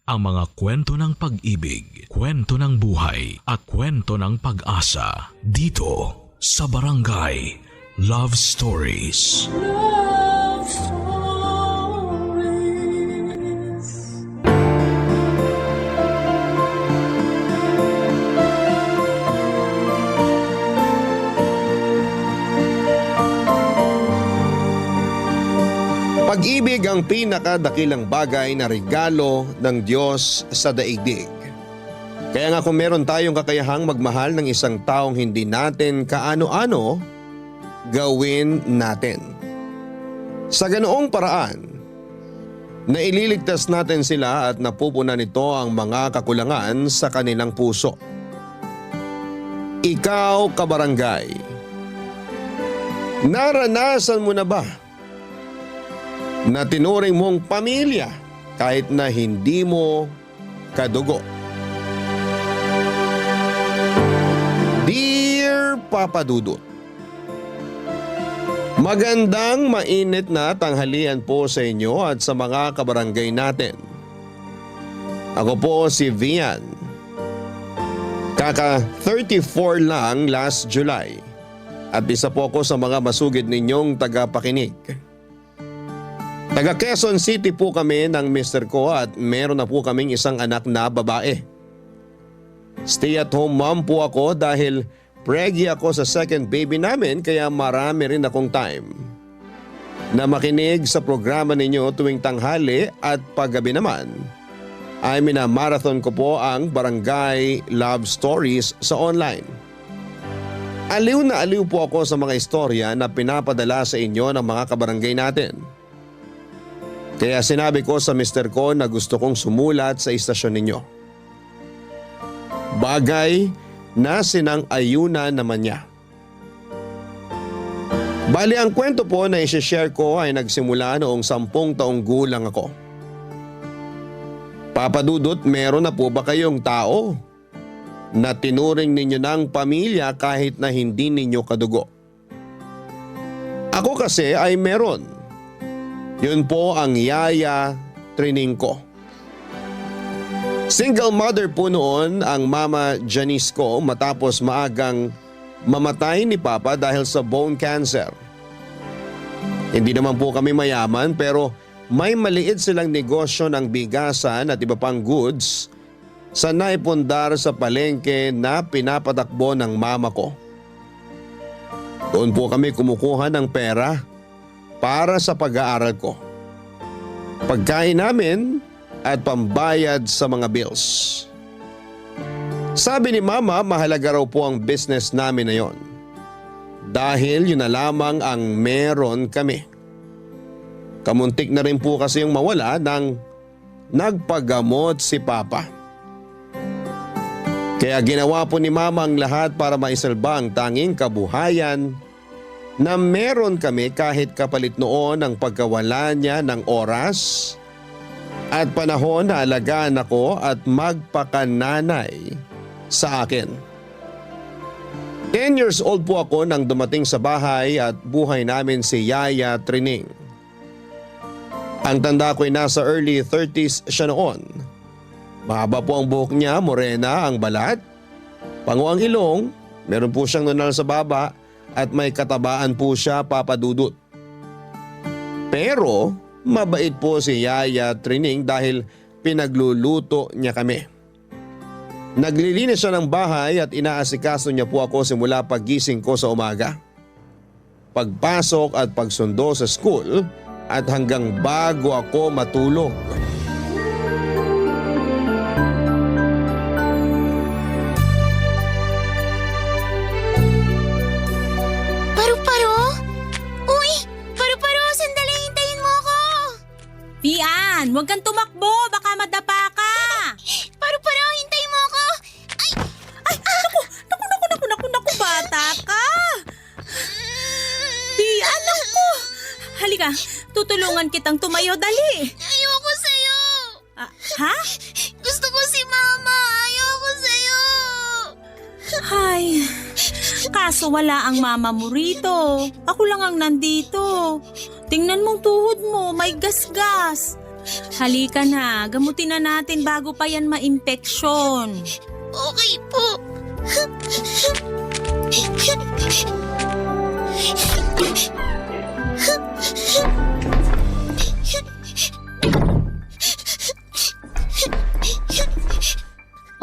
ang mga kwento ng pag-ibig, kwento ng buhay at kwento ng pag-asa dito sa Barangay Love Stories. Love Stories. Pag-ibig ang pinakadakilang bagay na regalo ng Diyos sa daigdig. Kaya nga kung meron tayong kakayahang magmahal ng isang taong hindi natin kaano-ano, gawin natin. Sa ganoong paraan, naililigtas natin sila at napupunan nito ang mga kakulangan sa kanilang puso. Ikaw, kabarangay, naranasan mo na ba na tinuring mong pamilya kahit na hindi mo kadugo? Dear Papa Dudut, magandang mainit na tanghalian po sa inyo at sa mga kabarangay natin. Ako po si Vian. Kaka 34 lang last July at isa po ako sa mga masugid ninyong tagapakinig. Taga Quezon City po kami ng mister ko at meron na po kaming isang anak na babae. Stay at home mom po ako dahil preggy ako sa second baby namin kaya marami rin akong time na makinig sa programa ninyo tuwing tanghali at paggabi naman ay minamarathon ko po ang Barangay Love Stories sa online. Aliw na aliw po ako sa mga istorya na pinapadala sa inyo ng mga kabarangay natin. Kaya sinabi ko sa mister ko na gusto kong sumulat sa istasyon ninyo. Bagay na sinang-ayunan naman niya. Bali ang kwento po na isi-share ko ay nagsimula noong 10 taong gulang ako. Papa Dudut, meron na po ba kayong tao na tinuring ninyo ng pamilya kahit na hindi ninyo kadugo? Ako kasi ay meron. Yun po ang yaya trining ko. Single mother po noon ang mama Janice ko matapos maagang mamatay ni Papa dahil sa bone cancer. Hindi naman po kami mayaman pero may maliit silang negosyo ng bigasan at iba pang goods sa naipundar sa palengke na pinapatakbo ng mama ko. Doon po kami kumukuha ng pera para sa pag-aaral ko, pagkain namin at pambayad sa mga bills. Sabi ni Mama, mahalaga raw po ang business namin na yon dahil yun na lamang ang meron kami. Kamuntik na rin po kasi yung mawala nang nagpagamot si Papa. Kaya ginawa po ni Mama ang lahat para maisalba ang tanging kabuhayan na meron kami kahit kapalit noon ang pagkawala niya ng oras at panahon na alagaan ako at magpakananay sa akin. 10 years old po ako nang dumating sa bahay at buhay namin si Yaya Trining. Ang tanda ko'y nasa early 30s siya noon. Mahaba po ang buhok niya, morena ang balat, pango ang ilong, meron po siyang nunal sa baba at may katabaan po siya, Papa Dudut. Pero mabait po si Yaya Trining dahil pinagluluto niya kami. Naglilinis siya ng bahay at inaasikaso niya po ako simula paggising ko sa umaga, pagpasok at pagsundo sa school at hanggang bago ako matulog. Paru-paro? Uy! Paru-paro! Sandali! Hintayin mo ako! Tian, huwag kang tumakbo. Baka madapa ka. Paru-paro! Hintayin mo ako! Ay, naku, bata ka. Tian, naku. Halika, tutulungan kitang tumayo, dali. Ayoko sa'yo! Ha? Gusto ko si Mama! Ayoko sa'yo! Ay, kaso wala ang mama mo rito. Ako lang ang nandito. Tingnan mong tuhod mo, may gasgas. halika na. Gamutin na natin bago pa yan ma-impeksyon. Okay po.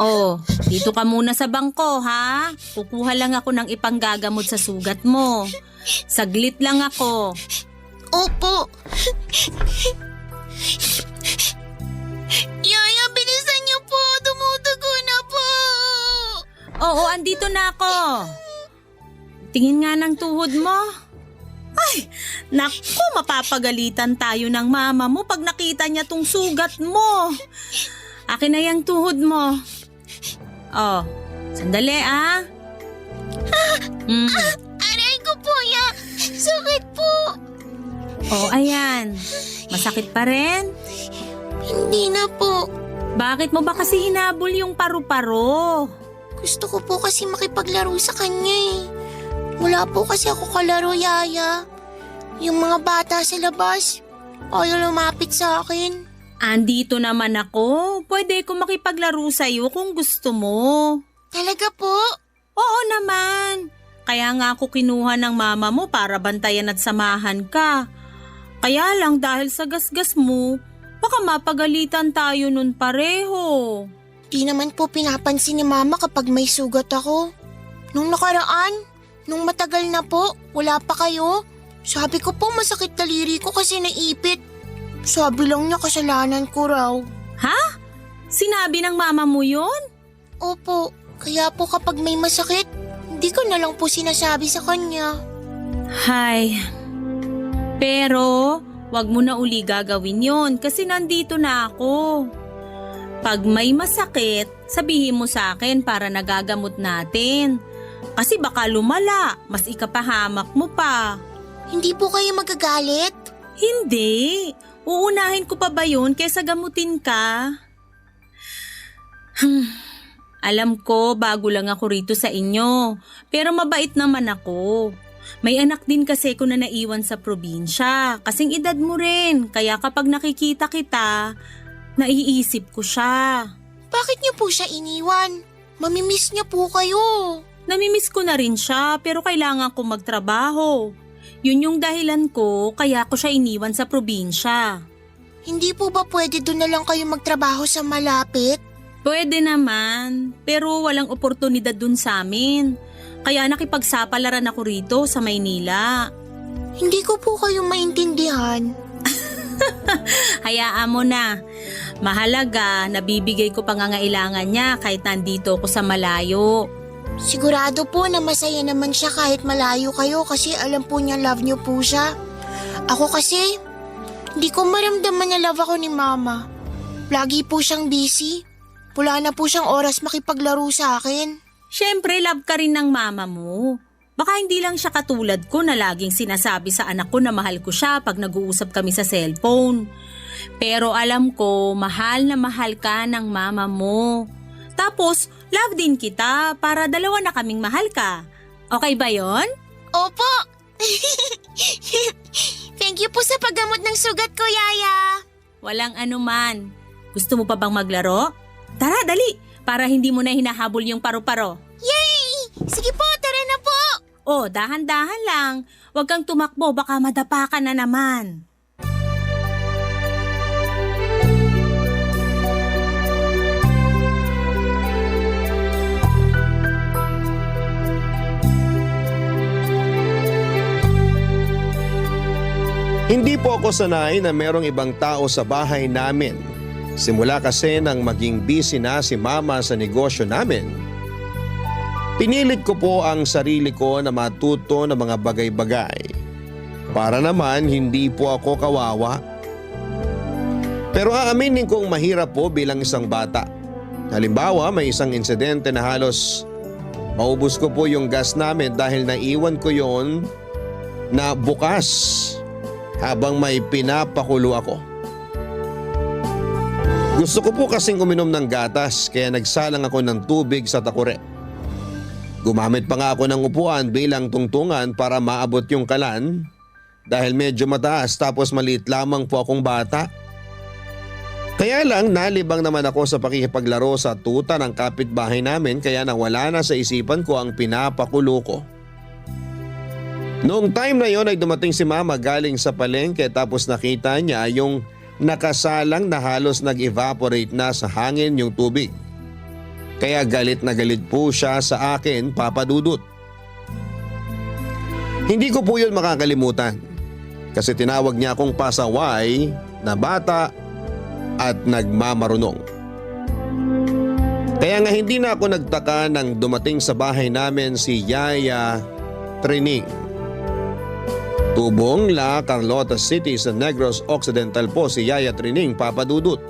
Oh, dito ka muna sa bangko, ha? Kukuha lang ako ng ipanggagamot sa sugat mo. Saglit lang ako. Opo. Yaya, bilisan niyo po. Dumudugo na po. Oo, andito na ako. Tingin nga ng tuhod mo. Ay, naku, mapapagalitan tayo ng mama mo pag nakita niya tong sugat mo. Akin na yung tuhod mo. Oh, sandali Aray ko po, ya. Sakit po. Oh, ayan. Masakit pa rin? Hindi na po. Bakit mo ba kasi hinabol yung paru-paro? Gusto ko po kasi makipaglaro sa kanya eh. Wala po kasi ako kalaro, Yaya. Yung mga bata sa labas, ayaw lumapit sa akin. Andito naman ako. Pwede ko makipaglaro sa'yo kung gusto mo. Talaga po? Oo naman. Kaya nga ako kinuha ng mama mo para bantayan at samahan ka. Kaya lang dahil sa gasgas mo, baka mapagalitan tayo nun pareho. Di naman po pinapansin ni Mama kapag may sugat ako. Nung nakaraan, nung matagal na po, wala pa kayo. Sabi ko po masakit daliri ko kasi naipit. Sabi lang niya kasalanan ko raw. Ha? Sinabi ng mama mo yun? Opo, kaya po kapag may masakit, hindi ko na lang po sinasabi sa kanya. Hay. Pero, wag mo na uli gagawin yon kasi nandito na ako. Pag may masakit, sabihin mo sa akin para nagagamot natin. Kasi baka lumala, mas ikapahamak mo pa. Hindi po kayo magagalit? Hindi. Uunahin ko pa ba yun kaysa gamutin ka? Alam ko, bago lang ako rito sa inyo. Pero mabait naman ako. May anak din kasi ko na naiwan sa probinsya. Kasing edad mo rin. Kaya kapag nakikita kita, naiisip ko siya. Bakit niyo po siya iniwan? Mamimiss niya po kayo. Namimiss ko na rin siya pero kailangan ko magtrabaho. Yun yung dahilan ko kaya ko siya iniwan sa probinsya. Hindi po ba pwede doon na lang kayo magtrabaho sa malapit? Pwede naman, pero walang oportunidad dun sa amin. Kaya nakipagsapalaran ako rito sa Maynila. Hindi ko po kayo maintindihan. Hayaan mo na. Mahalaga, nabibigay ko pangangailangan niya kahit nandito ako sa malayo. Sigurado po na masaya naman siya kahit malayo kayo kasi alam po niya love niyo po siya. Ako kasi, hindi ko maramdaman na love ako ni Mama. Lagi po siyang busy. Wala na po siyang oras makipaglaro sa akin. Siyempre, love ka rin ng mama mo. Baka hindi lang siya katulad ko na laging sinasabi sa anak ko na mahal ko siya pag nag-uusap kami sa cellphone. Pero alam ko, mahal na mahal ka ng mama mo. Tapos, love din kita para dalawa na kaming mahal ka. Okay ba yon? Opo! Thank you po sa paggamot ng sugat ko, Yaya. Walang anuman. Gusto mo pa bang maglaro? Tara, dali! Para hindi mo na hinahabol yung paru-paro. Yay! Sige po, tara na po! Oh, dahan-dahan lang. Huwag kang tumakbo, baka madapa ka na naman. Hindi po ako sanay na merong ibang tao sa bahay namin. Simula kasi nang maging busy na si Mama sa negosyo namin. Pinilit ko po ang sarili ko na matuto ng mga bagay-bagay. Para naman hindi po ako kawawa. Pero aaminin kong mahirap po bilang isang bata. Halimbawa, may isang insidente na halos maubos ko po yung gas namin dahil naiwan ko yon na bukas habang may pinapakulo ako. Gusto ko po kasing uminom ng gatas kaya nagsalang ako ng tubig sa takure. Gumamit pa nga ako ng upuan bilang tungtungan para maabot yung kalan dahil medyo mataas tapos maliit lamang po akong bata. Kaya lang nalibang naman ako sa pakikipaglaro sa tuta ng kapitbahay namin kaya nawala na sa isipan ko ang pinapakulo ko. Noong time na yon ay dumating si mama galing sa palengke tapos nakita niya yung nakasalang na halos nag-evaporate na sa hangin yung tubig. Kaya galit na galit po siya sa akin, Papa Dudut. Hindi ko po yun makakalimutan kasi tinawag niya akong pasaway na bata at nagmamarunong. Kaya nga hindi na ako nagtaka nang dumating sa bahay namin si Yaya Trining. Tubong La Carlota City sa Negros Occidental po si Yaya Trining, Papa Dudut.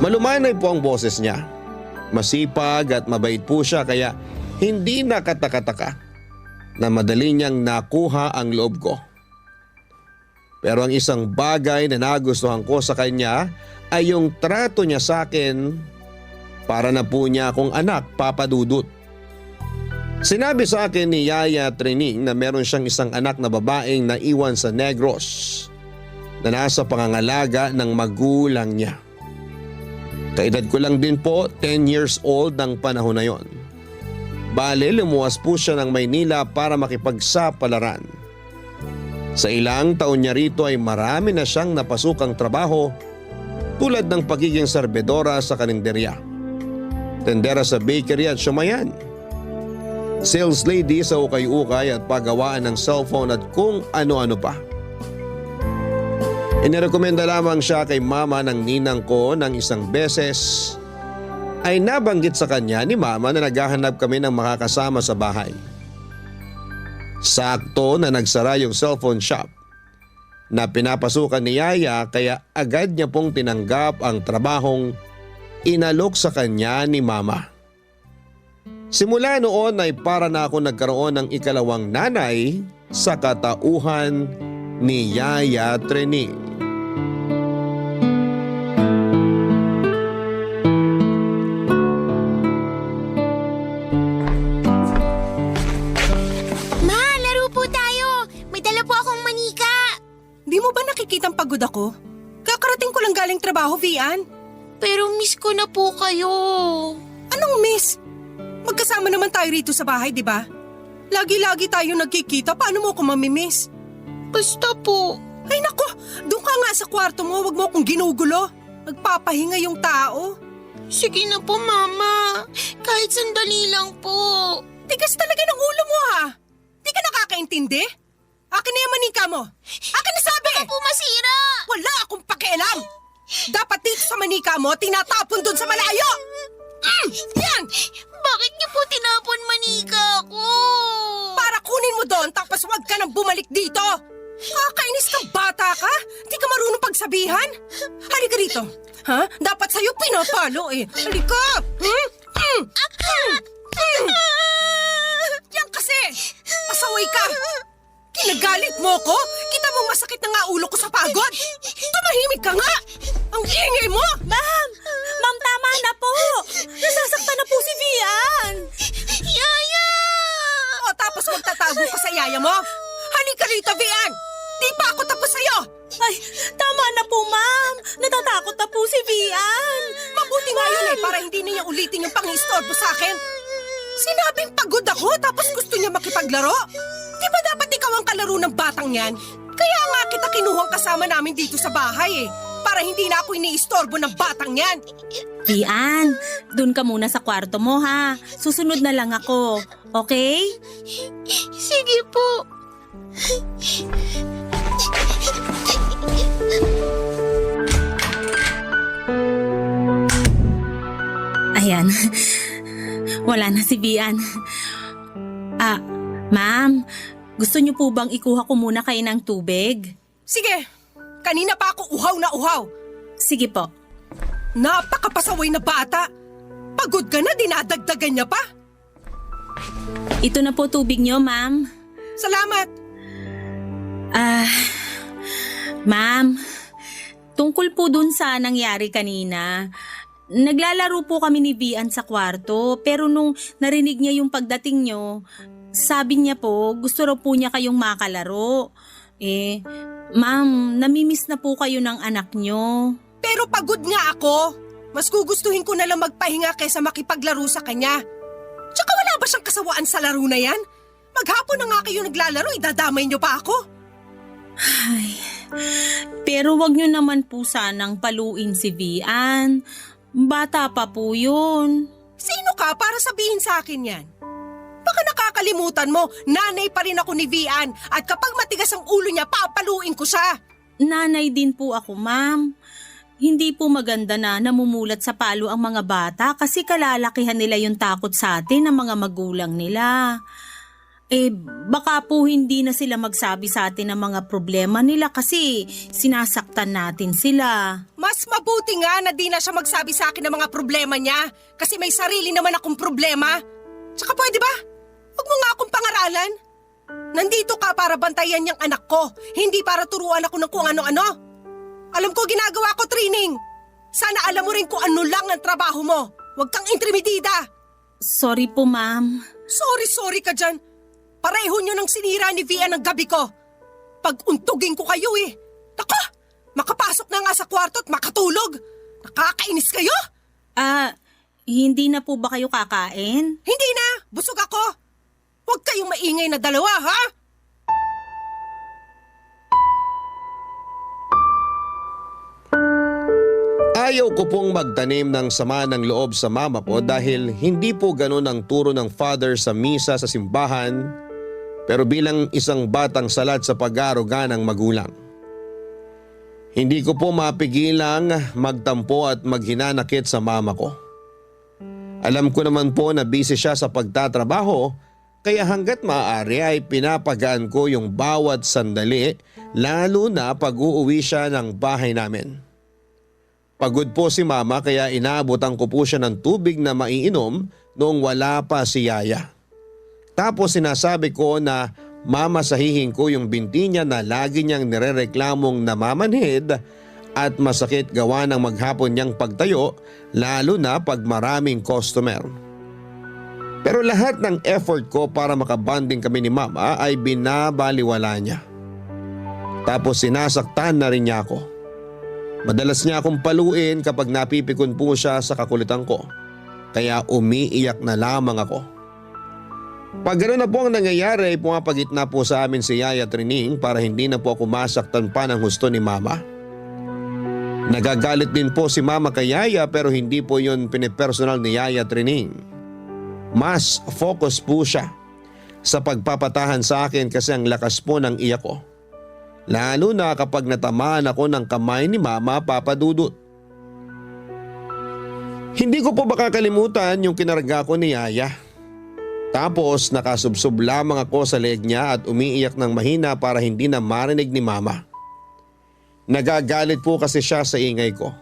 Malumanay po ang boses niya. Masipag at mabait po siya kaya hindi nakataka-taka na madali niyang nakuha ang loob ko. Pero ang isang bagay na nagustuhan ko sa kanya ay yung trato niya sa akin para na po niya akong anak, Papa Dudut. Sinabi sa akin ni Yaya Trining na meron siyang isang anak na babaeng naiwan sa Negros na nasa pangangalaga ng magulang niya. Kaedad ko lang din po, 10 years old ng panahon na yon. Bale, lumuwas po siya ng Maynila para makipagsapalaran. Sa ilang taon niya rito ay marami na siyang napasukang trabaho tulad ng pagiging serbedora sa karinderya, tendera sa bakery at siumayan, sales lady sa ukay-ukay at paggawaan ng cellphone at kung ano-ano pa. Inirekomenda lamang siya kay mama ng ninang ko ng isang beses ay nabanggit sa kanya ni mama na naghahanap kami ng makakasama sa bahay. Sakto na nagsara yung cellphone shop na pinapasukan ni Yaya kaya agad niya pong tinanggap ang trabahong inalok sa kanya ni mama. Simula noon ay para na ako nagkaroon ng ikalawang nanay sa katauhan ni Yaya Trining. Ma, laro po tayo. May dala po akong manika. Di mo ba nakikitang pagod ako? Kakarating ko lang galing trabaho, Vian. Pero miss ko na po kayo. Anong miss? Magkasama naman tayo rito sa bahay, di ba? Lagi-lagi tayo nagkikita, paano mo ako mamimiss? Basta po. Ay nako, doon ka nga sa kwarto mo, wag mo akong ginugulo. Nagpapahinga yung tao. Sige na po, Mama. Kahit sandali lang po. Tigas talaga ng ulo mo ha. Di ka nakakaintindi? Akin na yung manika mo. Akin na sabi! Po masira. Wala akong pakialam. Dapat dito sa manika mo, tinatapon dun sa malayo. Yan! Bakit niyo po tinapon manika ko? Para kunin mo doon tapos wag ka nang bumalik dito. Kakainis kang bata ka? Di ka marunong pagsabihan? Halika rito. Ha? Dapat sa'yo pinapalo eh. Halika! Yan kasi! Pasaway ka! Kinagalit mo ko? Kita mong masakit na nga ulo ko sa pagod? Tumahimik ka nga! Ang ingay mo! Ma'am! Ma'am, tama na po! Nasasaktan na po si Vian! Yaya! O tapos magtatago ka sa yaya mo? Halika rito, Vian! Di pa ako tapos sa'yo! Ay, tama na po, ma'am! Natatakot na po si Vian! Mabuti nga yun para hindi niya ulitin yung pang-istorbo sa akin. Sinabing pagod ako tapos gusto niya makipaglaro? Di ba dapat ikaw ang kalaro ng batang yan? Kaya nga kita kinuhang kasama namin dito sa bahay para hindi na ako iniistorbo ng batang yan. Vian, dun ka muna sa kwarto mo ha. Susunod na lang ako, okay? Sige po. Ayan, wala na si Vian. Ma'am, gusto niyo po bang ikuha ko muna kayo ng tubig? Sige, kanina pa ako uhaw na uhaw. Sige po. Napakapasaway na bata. Pagod ka na, dinadagdagan niya pa. Ito na po tubig niyo, ma'am. Salamat. Ma'am, tungkol po dun sa nangyari kanina. Naglalaro po kami ni Vian sa kwarto pero nung narinig niya yung pagdating niyo, sabi niya po gusto raw po niya kayong makalaro. Ma'am, namimiss na po kayo ng anak niyo. pero pagod nga ako. Mas gugustuhin ko na lang magpahinga kaysa makipaglaro sa kanya. Tsaka wala ba siyang kasawaan sa laro na yan? Maghapon na nga kayo naglalaro, idadamay niyo pa ako. Ay, pero wag niyo naman po sanang paluin si Vian. Bata pa po yun. Sino ka para sabihin sa akin yan? Baka nakakalimutan mo, nanay pa rin ako ni Vian at kapag matigas ang ulo niya, papaluin ko siya. Nanay din po ako, ma'am. Hindi po maganda na namumulat sa palo ang mga bata kasi kalalakihan nila yung takot sa atin ng mga magulang nila. Baka po hindi na sila magsabi sa atin ng mga problema nila kasi sinasaktan natin sila. Mas mabuti nga na di na siya magsabi sa akin ng mga problema niya kasi may sarili naman akong problema. Tsaka pwede ba? Huwag mo nga akong pangaralan. Nandito ka para bantayan yung anak ko, hindi para turuan ako ng kung ano-ano. Alam ko ginagawa ko training. Sana alam mo rin kung ano lang ang trabaho mo. Huwag kang intrimidida. Sorry po, ma'am. Sorry ka dyan. Pareho nyo nang sinira ni Vian ang gabi ko. Pag-untugin ko kayo eh. Nako, makapasok na nga sa kwarto at makatulog. Nakakainis kayo? Hindi na po ba kayo kakain? Hindi na, busog ako. Huwag kayong maingay na dalawa, ha? Ayaw ko pong magtanim ng sama ng loob sa mama ko dahil hindi po ganun ang turo ng father sa misa sa simbahan, pero bilang isang batang salat sa pag-aaruga ng magulang. Hindi ko po mapigilang magtampo at maghinanakit sa mama ko. Alam ko naman po na busy siya sa pagtatrabaho, kaya hanggat maaari ay pinapagaan ko yung bawat sandali, lalo na pag uuwi siya ng bahay namin. Pagod po si mama kaya inaabutan ko po siya ng tubig na maiinom noong wala pa si Yaya. Tapos sinasabi ko na mamasahihin ko yung binti niya na lagi niyang nirereklamong namamanhid at masakit gawa ng maghapon niyang pagtayo, lalo na pag maraming customer. Pero lahat ng effort ko para makabanding kami ni mama ay binabaliwala niya. Tapos sinasaktan na rin niya ako. Madalas niya akong paluin kapag napipikon po siya sa kakulitan ko, kaya umiiyak na lamang ako. Pag gano'n na po ang nangyayari, pumapagitna po sa amin si Yaya Trining para hindi na po ako masaktan pa ng husto ni mama. Nagagalit din po si mama kay Yaya pero hindi po yun pinipersonal ni Yaya Trining. Mas focus po siya sa pagpapatahan sa akin kasi ang lakas po ng iyak ko. Lalo na kapag natamaan ako ng kamay ni mama, Papa Dudut. Hindi ko po makakalimutan yung kinarga ko ni Yaya. Tapos nakasubsob lamang ako sa leeg niya at umiiyak ng mahina para hindi na marinig ni mama. Nagagalit po kasi siya sa ingay ko.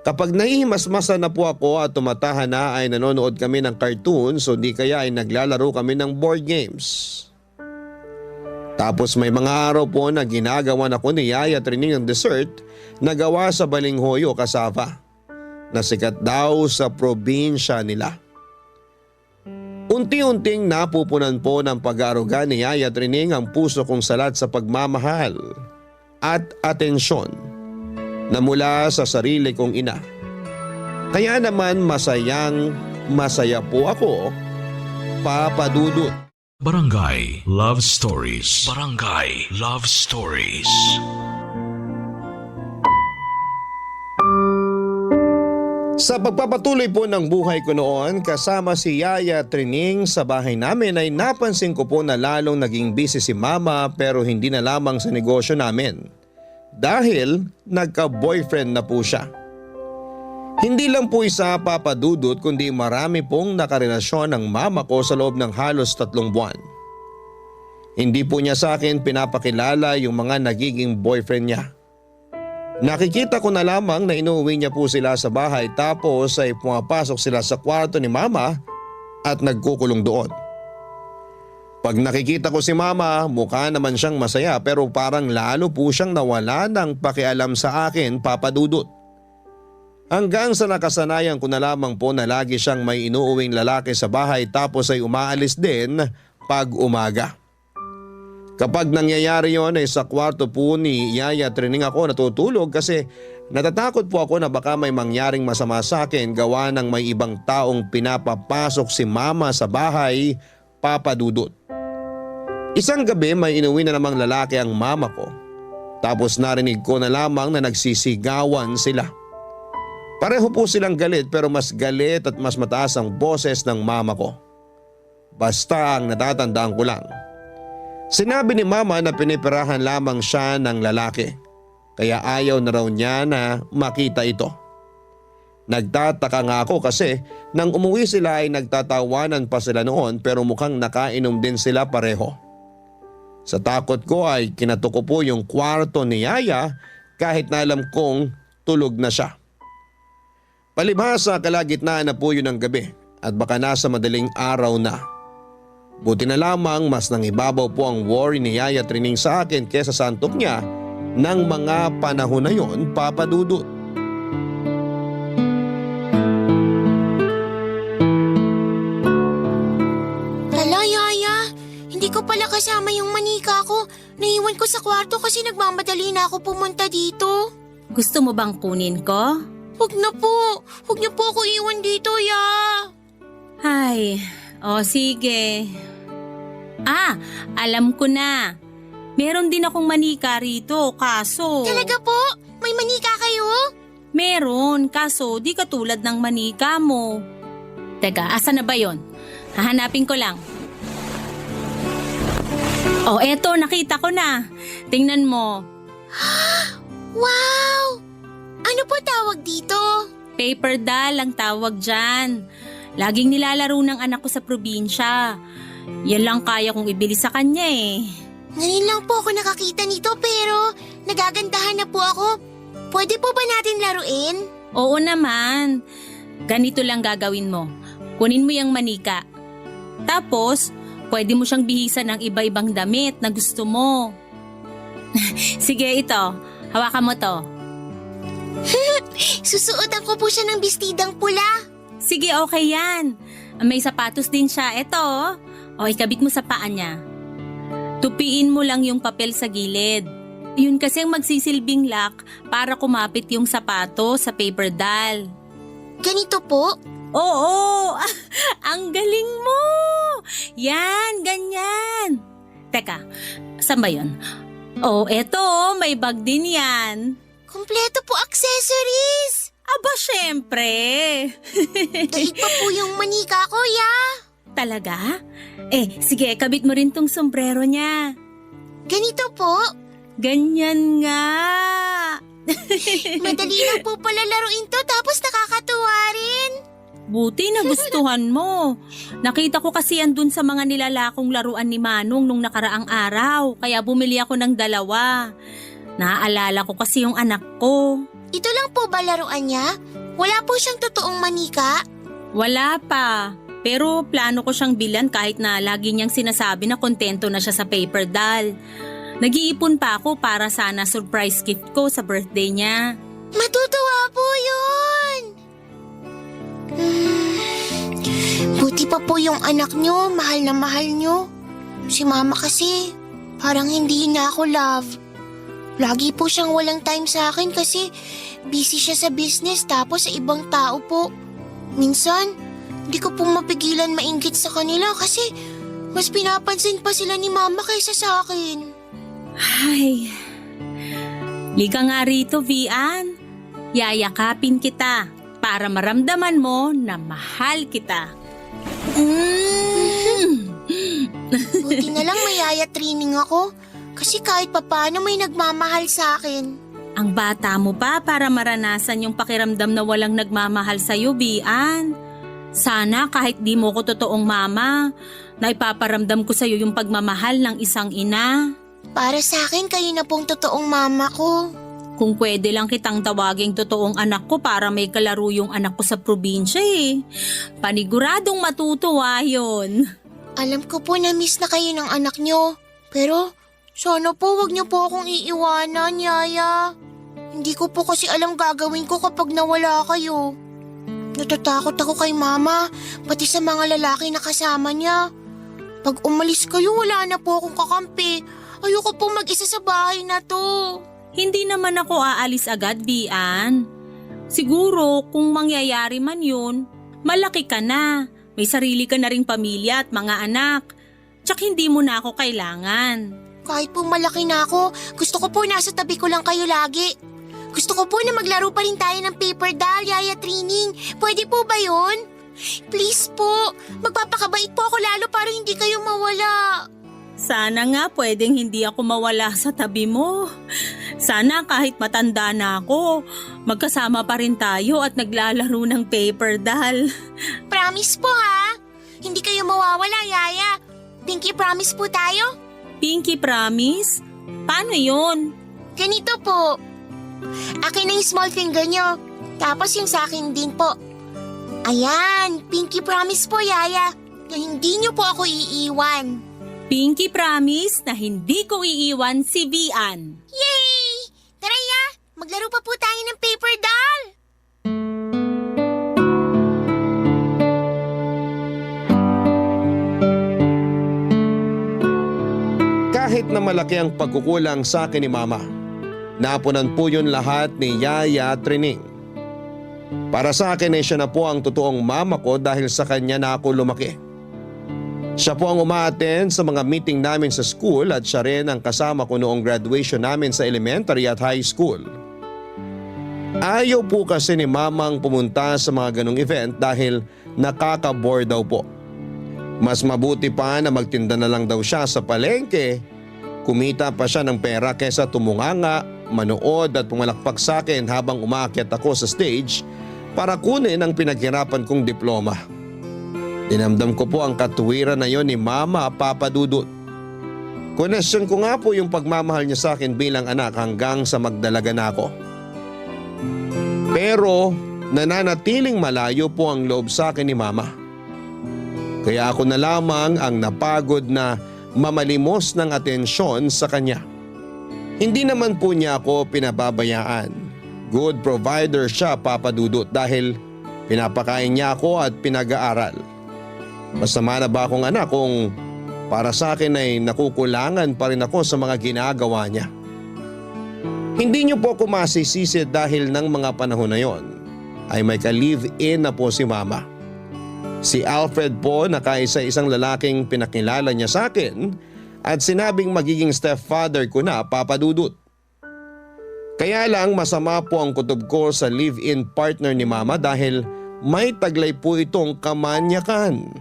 Kapag nahihimasmasa na po ako at tumatahan na ay nanonood kami ng cartoons o di kaya ay naglalaro kami ng board games. Tapos may mga araw po na ginagawan ako ni Yaya Trining ng dessert na gawa sa balinghoyo kasava na sikat daw sa probinsya nila. Unti-unting napupunan po ng pag-aaruga ni Yaya Trining ang puso kong salat sa pagmamahal at atensyon na mula sa sarili kong ina. Kaya naman masaya po ako, Papa Dudut. Barangay Love Stories. Barangay Love Stories. Sa pagpapatuloy po ng buhay ko noon kasama si Yaya Trining sa bahay namin ay napansin ko po na lalong naging busy si mama pero hindi na lamang sa negosyo namin. Dahil nagka-boyfriend na po siya. Hindi lang po isa, Papa Dudut, kundi marami pong nakarelasyon ng mama ko sa loob ng halos 3 buwan. Hindi po niya sa akin pinapakilala yung mga nagiging boyfriend niya. Nakikita ko na lamang na inuwi niya po sila sa bahay tapos ay pumapasok sila sa kwarto ni mama at nagkukulong doon. Pag nakikita ko si mama, mukha naman siyang masaya pero parang lalo po siyang nawala ng pakialam sa akin, Papa Dudut. Hanggang sa nakasanayan ko na lamang po na lagi siyang may inuuwing lalaki sa bahay tapos ay umaalis din pag umaga. Kapag nangyayari yon ay sa kwarto po ni Yaya Trining ako natutulog kasi Natatakot po ako na baka may mangyaring masama sa akin gawa ng may ibang taong pinapapasok si mama sa bahay, Papa Dudut. Isang gabi may inuwi na namang lalaki ang mama ko. Tapos narinig ko na lamang na nagsisigawan sila. Pareho po silang galit pero mas galit at mas mataas ang boses ng mama ko. Basta ang natatandaan ko lang. Sinabi ni mama na pinipirahan lamang siya ng lalaki. Kaya ayaw na raw niya na makita ito. Nagtataka nga ako kasi nang umuwi sila ay nagtatawanan pa sila noon pero mukhang nakainom din sila pareho. Sa takot ko ay kinatok ko po yung kwarto ni Yaya kahit na alam kong tulog na siya. Palibhasa kalagitnaan na po yun ng gabi at baka nasa madaling araw na. Buti na lamang mas nangibabaw po ang worry ni Yaya Trining sa akin kesa sa antok niya ng mga panahon na yon, Papa Dudut. Hala, Yaya. Hindi ko pala kasama yung manika ko. Naiwan ko sa kwarto kasi nagmamadali na ako pumunta dito. Gusto mo bang kunin ko? Huwag na po. Huwag niyo po ako iwan dito, Ya. Ay, sige. Alam ko na. Meron din akong manika rito, kaso… Talaga po? May manika kayo? Meron, kaso di katulad ng manika mo. Teka, asa na ba yon? Hahanapin ko lang. Eto, nakita ko na. Tingnan mo. Wow! Ano po tawag dito? Paper doll ang tawag dyan. Laging nilalaro ng anak ko sa probinsya. Yan lang kaya kong ibili sa kanya eh. Ngayon lang po ako nakakita nito pero nagagandahan na po ako. Pwede po ba natin laruin? Oo naman. Ganito lang gagawin mo. Kunin mo yung manika. Tapos, pwede mo siyang bihisan ng iba-ibang damit na gusto mo. Sige, ito. Hawakan mo to. Susuotan ko po siya ng bestidang pula. Sige, okay yan. May sapatos din siya. Ito. Ikabit mo sa paa niya. Tupiin mo lang yung papel sa gilid. Yun kasi ang magsisilbing lock para kumapit yung sapato sa paper doll. Ganito po? Oo! Ang galing mo! Yan, ganyan. Teka, saan ba yun? Eto, may bag din yan. Kompleto po accessories. Aba, syempre. Daig pa po yung manika ko, Ya. Talaga? Sige, kabit mo rin tong sombrero niya. Ganito po? Ganyan nga. Madali lang po pala laruin to tapos nakakatuwa rin. Buti nagustuhan mo. Nakita ko kasi yan dun sa mga nilalakong laruan ni Manong nung nakaraang araw. Kaya bumili ako ng 2. Naaalala ko kasi yung anak ko. Ito lang po ba laruan niya? Wala po siyang totoong manika? Wala pa. Pero plano ko siyang bilan kahit na lagi niyang sinasabi na kontento na siya sa paper doll. Nag-iipon pa ako para sana surprise gift ko sa birthday niya. Matutuwa po yun! Buti pa po yung anak niyo, mahal na mahal niyo. Si mama kasi, parang hindi na ako love. Lagi po siyang walang time sa akin kasi busy siya sa business tapos sa ibang tao po. Minsan, di ko po mapigilan mainggit sa kanila kasi mas pinapansin pa sila ni mama kaysa sa akin. Ay, liga nga rito, Vian. Yayakapin kita para maramdaman mo na mahal kita. Buti na lang may yaya training ako kasi kahit papano may nagmamahal sa akin. Ang bata mo pa para maranasan yung pakiramdam na walang nagmamahal sa'yo, Vian. Sana kahit di mo ko totoong mama, na ipaparamdam ko sa'yo yung pagmamahal ng isang ina. Para sa akin, kayo na pong totoong mama ko. Kung pwede lang kitang tawaging totoong anak ko para may kalaro yung anak ko sa probinsya eh. Paniguradong matutuwa yun. Alam ko po na miss na kayo ng anak nyo. Pero sana po wag nyo po akong iiwanan, Yaya. Hindi ko po kasi alam gagawin ko kapag nawala kayo. Natatakot ako kay mama, pati sa mga lalaki na kasama niya. Pag umalis kayo, wala na po akong kakampi. Ayoko po mag-isa sa bahay na to. Hindi naman ako aalis agad, Vian. Siguro kung mangyayari man yun, malaki ka na. May sarili ka na ring pamilya at mga anak. Tsak hindi mo na ako kailangan. Kahit po malaki na ako, gusto ko po nasa tabi ko lang kayo lagi. Gusto ko po na maglaro pa rin tayo ng paper doll, Yaya Trining. Pwede po ba yun? Please po, magpapakabait po ako lalo para hindi kayo mawala. Sana nga pwedeng hindi ako mawala sa tabi mo. Sana kahit matanda na ako, magkasama pa rin tayo at naglalaro ng paper doll. Promise po ha, hindi kayo mawawala, Yaya. Pinky promise po tayo? Pinky promise? Paano yun? Ganito po. Akin na yung small finger nyo, tapos yung sa akin din po. Ayan, pinky promise po, Yaya, na hindi nyo po ako iiwan. Pinky promise na hindi ko iiwan si Vian. Yay! Tara, Ya, maglaro pa po tayo ng paper doll. Kahit na malaki ang pagkukulang sa akin ni Mama, napunan po yun lahat ni Yaya Trining. Para sa akin ay siya na po ang totoong mama ko dahil sa kanya na ako lumaki. Siya po ang umaattend sa mga meeting namin sa school at siya rin ang kasama ko noong graduation namin sa elementary at high school. Ayaw po kasi ni Mamang pumunta sa mga ganong event dahil nakaka-bore daw po. Mas mabuti pa na magtinda na lang daw siya sa palengke, kumita pa siya ng pera kesa tumunganga, manood at pumalakpak sa akin habang umaakyat ako sa stage para kunin ang pinaghirapan kong diploma. Dinamdam ko po ang katuwiran na yon ni Mama Papa Dudut. Konesyon ko nga po yung pagmamahal niya sa akin bilang anak hanggang sa magdalaga na ako. Pero nananatiling malayo po ang loob sa akin ni Mama. Kaya ako na lamang ang napagod na mamalimos ng atensyon sa kanya. Hindi naman po niya ako pinababayaan. Good provider siya, Papa Dudut, dahil pinapakain niya ako at pinag-aaral. Masama na ba akong anak kung para sa akin ay nakukulangan pa rin ako sa mga ginagawa niya? Hindi niyo po ako masisisi dahil ng mga panahon na yon ay may ka-live-in na po si Mama. Si Alfred po na kaisa-isang lalaking pinakilala niya sa akin at sinabing magiging stepfather ko na, Papa Dudut. Kaya lang masama po ang kutob ko sa live-in partner ni Mama dahil may taglay po itong kamanyakan.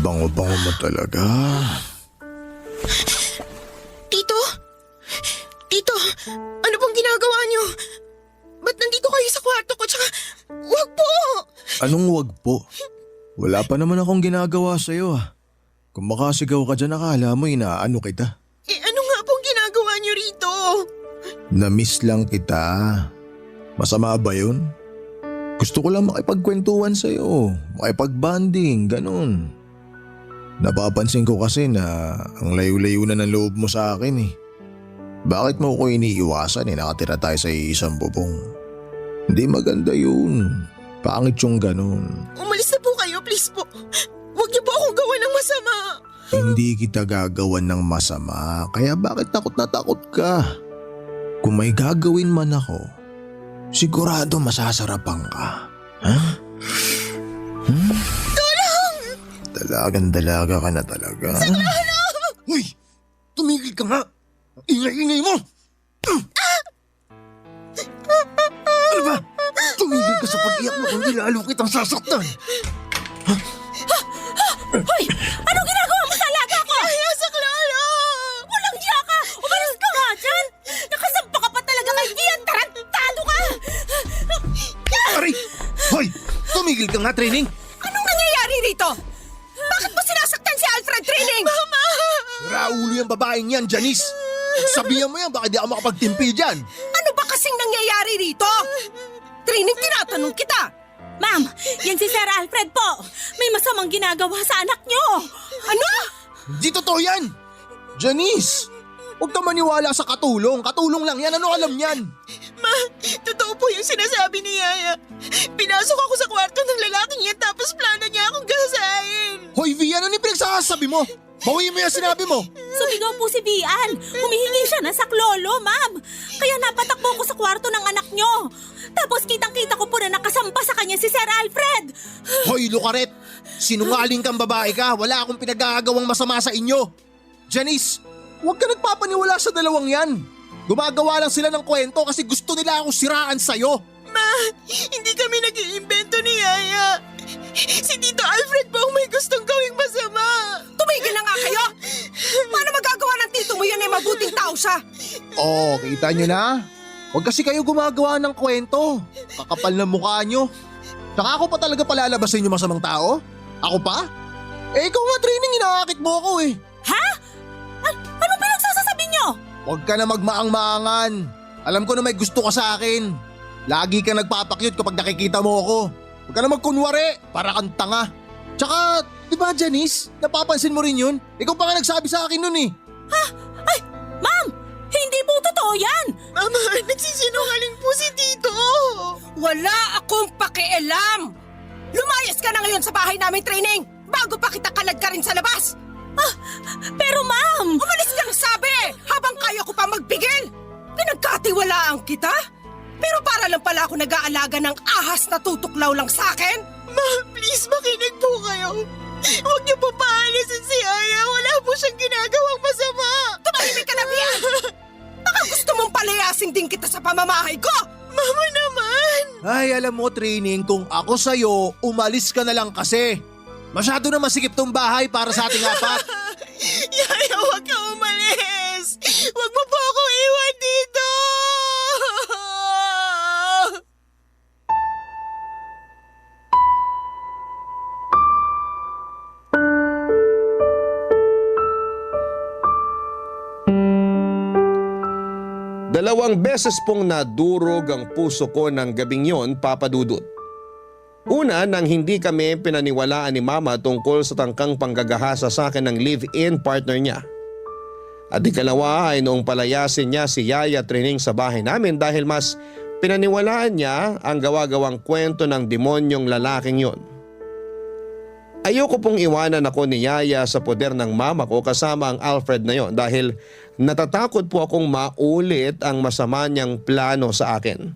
Bango-bango mo talaga. Tito? Tito, ano pong ginagawa niyo? Ba't nandito kayo sa kwarto ko? Tsaka, wag po! Anong wag po? Wala pa naman akong ginagawa sa'yo ah. Kung makasigaw ka dyan, akala mo inaano kita. Ano nga pong ginagawa niyo rito? Na-miss lang kita. Masama ba yun? Gusto ko lang makipagkwentuhan sa'yo, makipag-bonding, ganun. Napapansin ko kasi na ang layo-layo na ng loob mo sa akin eh. Bakit mo ko iniiwasan eh, nakatira tayo sa isang bubong? Hindi maganda yun. Pangit yung ganun. Umalis na po kayo, please po. Huwag niyo po akong gawa ng masama. Hindi kita gagawan ng masama, kaya bakit takot na takot ka? Kung may gagawin man ako, sigurado masasarapan ka. Ha? Tulong! Dalagang-dalaga ka na talaga. Uy! Tumigil ka nga! Ingay-ingay mo! Ano ba? Tumigil ka sa pag-iyak mo kundi lalo kitang sasaktan! Hoy! Anong ginagawa mo sa alaga ko? Ayasak, Lolo! Walang diya ka! Umalis ka nga dyan! Nakasampa ka pa talaga kay Vian! Tarantado ka! Aray! Hoy! Tumigil ka nga, Training! Anong nangyayari rito? Bakit mo sinasaktan si Alfred Trining? Mama! Raulo yung babaeng yan, Janice! Sabihan mo yan, baka di ako makapagtimpi dyan! Ano ba kasing nangyayari rito? Trining, tinatanong kita. Ma'am, yan si Sir Alfred po. May masamang ginagawa sa anak nyo. Ano? Di totoo yan! Janice! Huwag ka maniwala sa katulong. Katulong lang yan. Ano alam yan? Totoo po yung sinasabi ni Yaya. Pinasok ako sa kwarto ng lalaking yan tapos plano niya akong gasahin. Hoy V, ano ni pinagsasabi mo? Bawiin mo yung sinabi mo. Sumigaw po si Vian. Humihingi siya ng saklolo, ma'am. Kaya napatakbo ko sa kwarto ng anak nyo. Tapos kitang-kita ko po na nakasampa sa kanya si Sir Alfred. Hoy Lucaret, sinungaling kang babae ka. Wala akong pinagagawang masama sa inyo. Janice, huwag ka nagpapaniwala sa dalawang yan. Gumagawa lang sila ng kwento kasi gusto nila akong siraan sa'yo. Ma, hindi kami nag-iimbento ni Yaya. Si Tito Alfred po ang may gustong gawing masama. Tumigil na nga kayo! Paano magagawa ng tito mo yan ay mabuting tao siya? Oh, kita nyo na? Huwag kasi kayo gumagawa ng kwento. Kakapal na mukha nyo. Tsaka ako pa talaga palalabasin yung masamang tao? Ako pa? Eh ikaw nga training, inaakit mo ako eh. Ha? Ano pinagsasasabi nyo? Huwag ka na magmaang-maangan. Alam ko na may gusto ka sa akin. Lagi ka nagpapakyut kapag nakikita mo ako. Huwag ka na magkunwari, para kang tanga. Tsaka, di ba Janice, napapansin mo rin yun? Ikaw pa nga nagsabi sa akin nun eh. Ay, ma'am! Hindi po totoo yan! Mama, nagsisinungaling po si Tito. Wala akong pakialam! Lumayas ka na ngayon sa bahay namin training bago pa kita kalad ka rin sa labas! Pero ma'am! Umalis kang sabi habang kaya ko pa magpigil! Pinagkatiwalaan kita? Pero para lang pala ako nag-aalaga ng ahas na tutuklaw lang sa akin? Ma, please makinig po kayo. Huwag niyo po paalisin si Yaya. Wala po siyang ginagawang masama. Tumahimik ka na, Bian! Baka gusto mong palayasin din kita sa pamamahay ko! Mama naman. Ay, alam mo training, kung ako sa'yo, umalis ka na lang kasi. Masyado na masikip tong bahay para sa ating apat. Yaya, huwag ka umalis. Huwag mo po ako iwan dito. Dalawang beses pong nadurog ang puso ko ng gabing yon, Papa Dudut. Una, nang hindi kami pinaniwalaan ni Mama tungkol sa tangkang panggagahasa sa akin ng live-in partner niya. At ikalawa ay noong palayasin niya si Yaya Trining sa bahay namin dahil mas pinaniwalaan niya ang gawa-gawang kwento ng demonyong lalaking yon. Ayoko pong iwanan ako ni Yaya sa poder ng mama ko kasama ang Alfred na yon dahil natatakot po akong maulit ang masama niyang plano sa akin.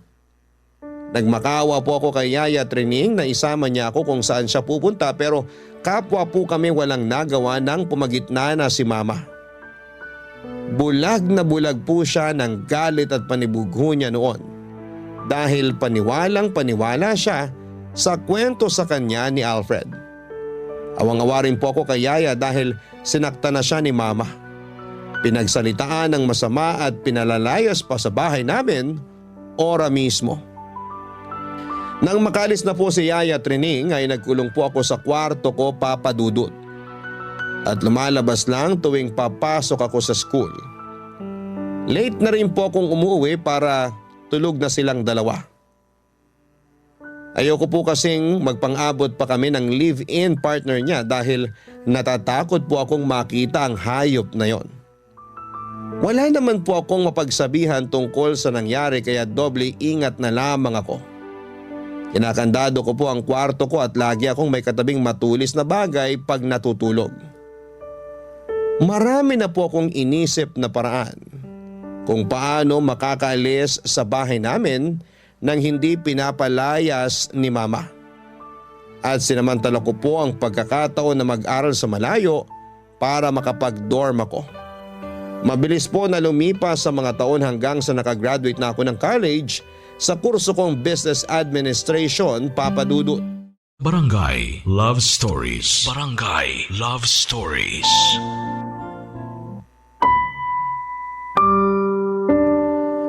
Nagmakawa po ako kay Yaya Trining na isama niya ako kung saan siya pupunta pero kapwa po kami walang nagawa nang pumagitna na si Mama. Bulag na bulag po siya ng galit at panibugho niya noon dahil paniwalang paniwala siya sa kwento sa kanya ni Alfred. Awang-awa rin po ako kay Yaya dahil sinakta na siya ni Mama. Pinagsalitaan ng masama at pinalalayas pa sa bahay namin, ora mismo. Nang makalis na po si Yaya Trining ay nagkulong po ako sa kwarto ko, Papa Dudut. At lumalabas lang tuwing papasok ako sa school. Late na rin po akong umuwi para tulog na silang dalawa. Ayoko po kasing magpang-abot pa kami ng live-in partner niya dahil natatakot po akong makita ang hayop na yon. Wala naman po akong mapagsabihan tungkol sa nangyari kaya doble ingat na lamang ako. Kinakandado ko po ang kwarto ko at lagi akong may katabing matulis na bagay pag natutulog. Marami na po akong inisip na paraan kung paano makakaalis sa bahay namin nang hindi pinapalayas ni Mama. At sinamantala ko po ang pagkakataon na mag-aral sa malayo para makapag-dorm ako. Mabilis po na lumipas sa mga taon hanggang sa nakagraduate na ako ng college sa kurso kong Business Administration, Papa Dudut. Barangay Love Stories. Barangay Love Stories.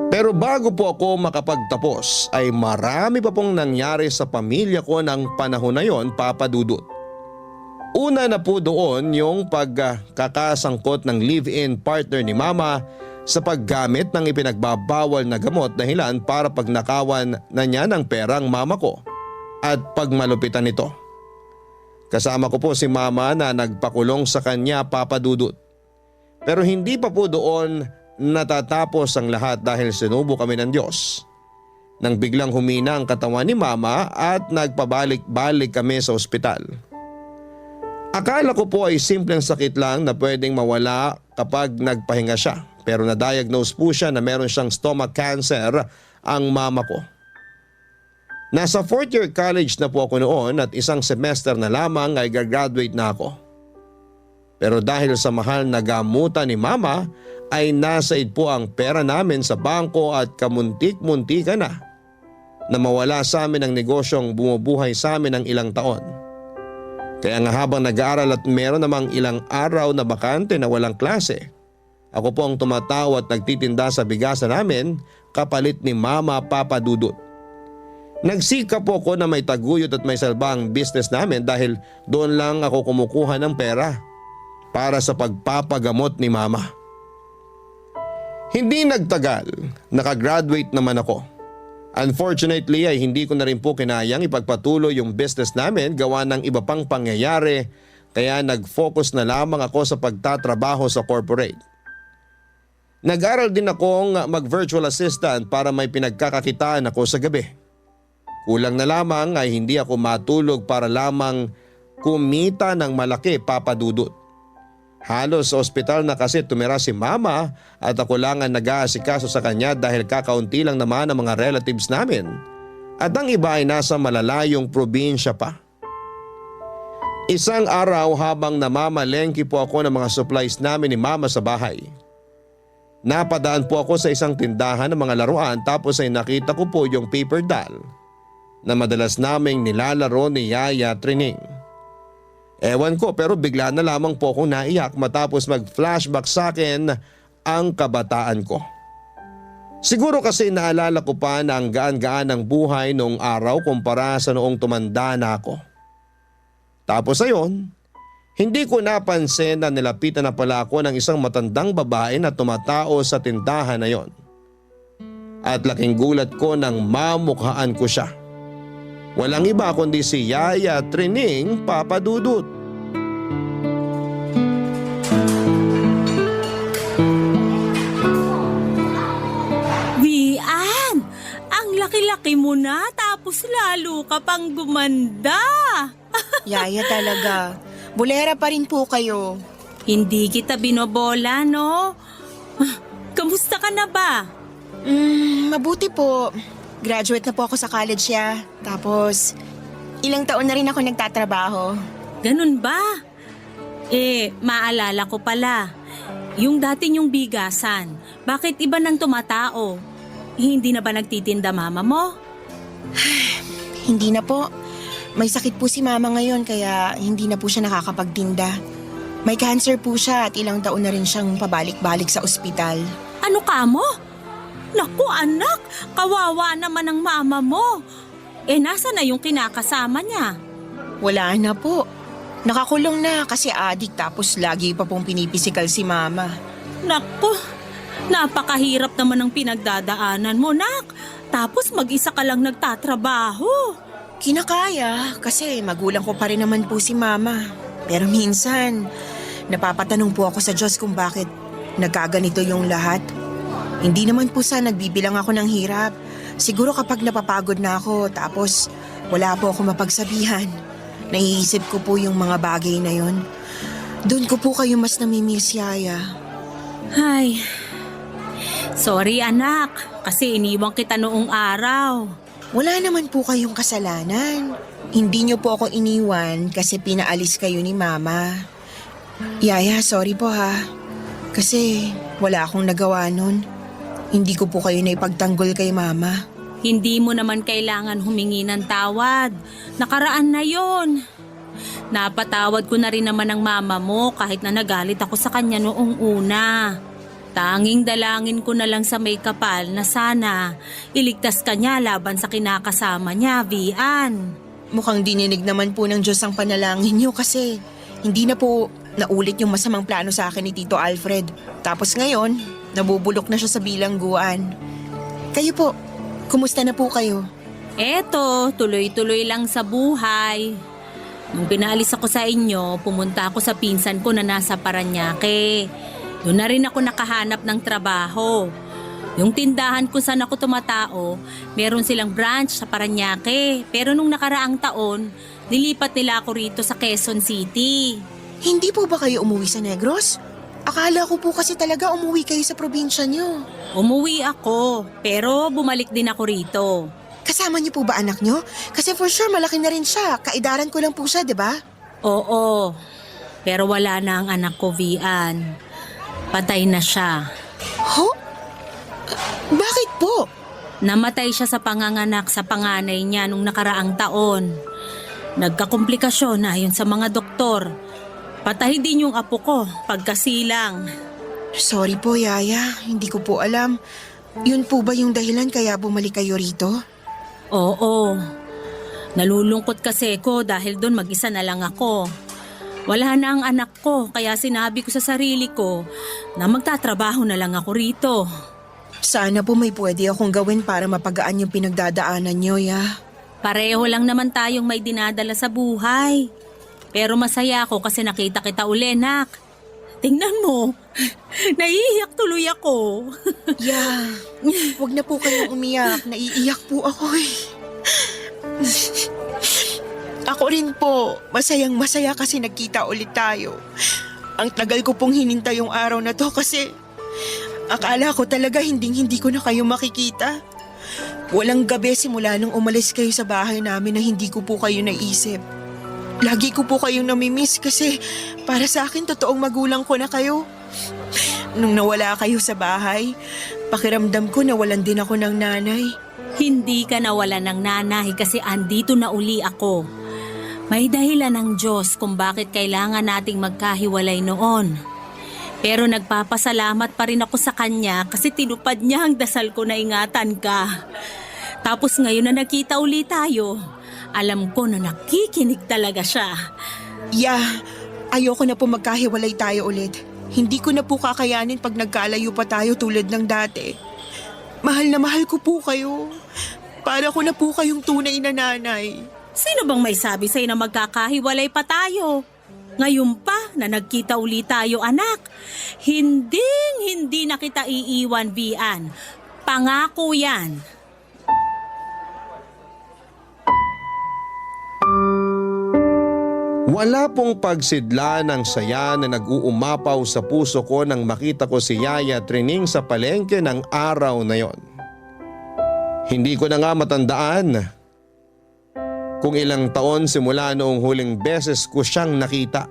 Pero bago po ako makapagtapos ay marami pa pong nangyari sa pamilya ko ng panahon na yon, Papa Dudut. Una na po doon yung pagkakasangkot ng live-in partner ni Mama sa paggamit ng ipinagbabawal na gamot dahilan para pagnakawan na niya ng perang mama ko at pagmalupitan nito. Kasama ko po si Mama na nagpakulong sa kanya, Papa Dudut. Pero hindi pa po doon natatapos ang lahat dahil sinubo kami ng Diyos nang biglang humina ang katawan ni Mama at nagpabalik-balik kami sa ospital. Akala ko po ay simpleng sakit lang na pwedeng mawala kapag nagpahinga siya, pero na-diagnose po siya na meron siyang stomach cancer ang mama ko. Nasa 4th year college na po ako noon at isang semester na lamang ay gagraduate na ako. Pero dahil sa mahal na gamutan ni Mama ay nasaid po ang pera namin sa bangko at kamuntik-muntika na mawala sa amin ang negosyong bumubuhay sa amin ng ilang taon. Kaya nga habang nag-aaral at meron namang ilang araw na bakante na walang klase, ako po ang tumataw at nagtitinda sa bigasan namin kapalit ni Mama Papa Dudut. Nagsika po ako na may taguyod at may salba ang business namin dahil doon lang ako kumukuha ng pera para sa pagpapagamot ni Mama. Hindi nagtagal, nakagraduate naman ako. Unfortunately ay hindi ko na rin po kinayang ipagpatuloy yung business namin gawa ng iba pang pangyayari kaya nag-focus na lamang ako sa pagtatrabaho sa corporate. Nag-aral din akong mag-virtual assistant para may pinagkakakitaan ako sa gabi. Kulang na lamang ay hindi ako matulog para lamang kumita ng malaki, Papa Dudut. Halos sa ospital na kasi tumira si Mama at ako lang ang nag-aasikaso sa kanya dahil kakaunti lang naman ang mga relatives namin at ang iba ay nasa malalayong probinsya pa. Isang araw habang namamalengke po ako ng mga supplies namin ni Mama sa bahay, napadaan po ako sa isang tindahan ng mga laruan tapos ay nakita ko po yung paper doll na madalas naming nilalaro ni Yaya Trining. Ewan ko pero bigla na lamang po akong naiyak matapos mag-flashback sa akin ang kabataan ko. Siguro kasi naalala ko pa na ang gaan-gaan ng buhay noong araw kumpara sa noong tumanda na ako. Tapos ayon, hindi ko napansin na nilapitan na pala ako ng isang matandang babae na tumatao sa tindahan na yon. At laking gulat ko nang mamukhaan ko siya. Walang iba kundi si Yaya Trining, Papa Dudut. Vian, ang laki-laki mo na tapos lalo ka pang gumanda. Yaya talaga. Bulera pa rin po kayo. Hindi kita binobola, no? Kamusta ka na ba? Mabuti po. Graduate na po ako sa college ya. Tapos, ilang taon na rin ako nagtatrabaho. Ganun ba? Maalala ko pala. Yung dati yung bigasan, bakit iba nang tumatao? Hindi na ba nagtitinda mama mo? Hindi na po. May sakit po si mama ngayon kaya hindi na po siya nakakapagtinda. May cancer po siya at ilang taon na rin siyang pabalik-balik sa ospital. Ano ka mo? Naku anak, kawawa naman ang mama mo. Nasa na yung kinakasama niya? Wala na po. Nakakulong na kasi adik tapos lagi pa pong pinipisikal si mama. Naku, napakahirap naman ang pinagdadaanan mo, nak. Tapos mag-isa ka lang nagtatrabaho. Kinakaya kasi magulang ko pa rin naman po si mama. Pero minsan, napapatanong po ako sa Diyos kung bakit nagkaganito yung lahat. Hindi naman po sa nagbibilang ako ng hirap. Siguro kapag napapagod na ako tapos wala po ako mapagsabihan. Naiisip ko po yung mga bagay na yon. Doon ko po kayo mas namimiss, Yaya. Ay, sorry anak, kasi iniwang kita noong araw. Wala naman po kayong kasalanan. Hindi niyo po ako iniwan kasi pinaalis kayo ni Mama. Yaya, sorry po ha. Kasi wala akong nagawa nun. Hindi ko po kayo naipagtanggol kay Mama. Hindi mo naman kailangan humingi ng tawad. Nakaraan na yon. Napatawad ko na rin naman ang mama mo kahit na nagalit ako sa kanya noong una. Tanging dalangin ko na lang sa may kapal na sana iligtas ka niya laban sa kinakasama niya, Vian. Mukhang dininig naman po ng Diyos ang panalangin niyo kasi hindi na po naulit yung masamang plano sa akin ni Tito Alfred. Tapos ngayon, nabubulok na siya sa bilangguan. Kayo po, kumusta na po kayo? Eto, tuloy-tuloy lang sa buhay. Nung pinaalis ako sa inyo, pumunta ako sa pinsan ko na nasa Paranaque. Doon na rin ako nakahanap ng trabaho. Yung tindahan kung saan ako tumatao, meron silang branch sa Parañaque. Pero nung nakaraang taon, nilipat nila ako rito sa Quezon City. Hindi po ba kayo umuwi sa Negros? Akala ko po kasi talaga umuwi kayo sa probinsya niyo. Umuwi ako, pero bumalik din ako rito. Kasama niyo po ba anak niyo? Kasi for sure malaki na rin siya. Kaidaran ko lang po siya, di ba? Oo, pero wala na ang anak ko, Vian. Patay na siya. Ho? Bakit po? Namatay siya sa panganganak sa panganay niya nung nakaraang taon. Nagkakomplikasyon ayon sa mga doktor. Patay din yung apo ko pagkasilang. Sorry po, Yaya. Hindi ko po alam. Yun po ba yung dahilan kaya bumalik kayo rito? Oo. Nalulungkot kasi ko dahil doon mag-isa na lang ako. Wala na ang anak ko kaya sinabi ko sa sarili ko na magtatrabaho na lang ako rito. Sana po may pwede akong gawin para mapagaan yung pinagdadaanan niyo, Ya. Pareho lang naman tayong may dinadala sa buhay. Pero masaya ako kasi nakita kita uli, nak. Tingnan mo, naiiyak tuloy ako. Ya, wag na po kayong umiyak. Naiiyak po ako eh. Ako rin po, masayang masaya kasi nagkita ulit tayo. Ang tagal ko pong hinintay yung araw na to kasi akala ko talaga hindi ko na kayo makikita. Walang gabi simula nung umalis kayo sa bahay namin na hindi ko po kayo naisip. Lagi ko po kayong namimiss kasi para sa akin totoong magulang ko na kayo. Nung nawala kayo sa bahay, pakiramdam ko nawalan din ako ng nanay. Hindi ka nawalan ng nanay kasi andito na uli ako. May dahilan ng Diyos kung bakit kailangan nating magkahiwalay noon. Pero nagpapasalamat pa rin ako sa Kanya kasi tinupad niya ang dasal ko na ingatan ka. Tapos ngayon na nakita uli tayo, alam ko na nakikinig talaga siya. Ya, ayoko na po magkahiwalay tayo ulit. Hindi ko na po kakayanin pag nagkalayo pa tayo tulad ng dati. Mahal na mahal ko po kayo. Para ko na po kayong tunay na nanay. Sino bang may sabi sa'yo na magkakahiwalay pa tayo? Ngayon pa na nagkita uli tayo, anak. Hindi na kita iiwan, Vian. Pangako yan. Wala pong pagsidla ng saya na nag-uumapaw sa puso ko nang makita ko si Yaya Trining sa palengke ng araw na yon. Hindi ko na nga matandaan kung ilang taon simula noong huling beses ko siyang nakita.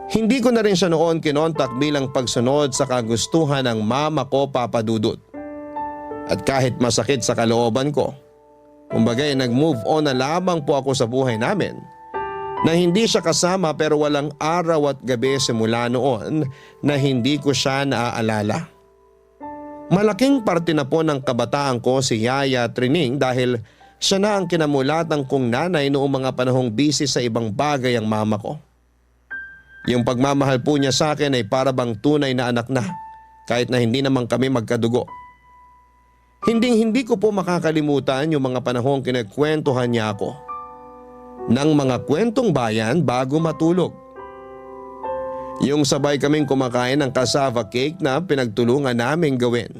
Hindi ko na rin siya noon kinontak bilang pagsunod sa kagustuhan ng mama ko, Papa Dudut. At kahit masakit sa kalooban ko, kumbagay nag-move on na lamang po ako sa buhay namin na hindi siya kasama pero walang araw at gabi simula noon na hindi ko siya naaalala. Malaking parte na po ng kabataan ko si Yaya Trining dahil siya na ang kinamulatan kong nanay noong mga panahong busy sa ibang bagay ang mama ko. Yung pagmamahal po niya sa akin ay para bang tunay na anak na kahit na hindi naman kami magkadugo. Hindi ko po makakalimutan yung mga panahong kinakwentuhan niya ako ng mga kwentong bayan bago matulog. Yung sabay kaming kumakain ng cassava cake na pinagtulungan naming gawin.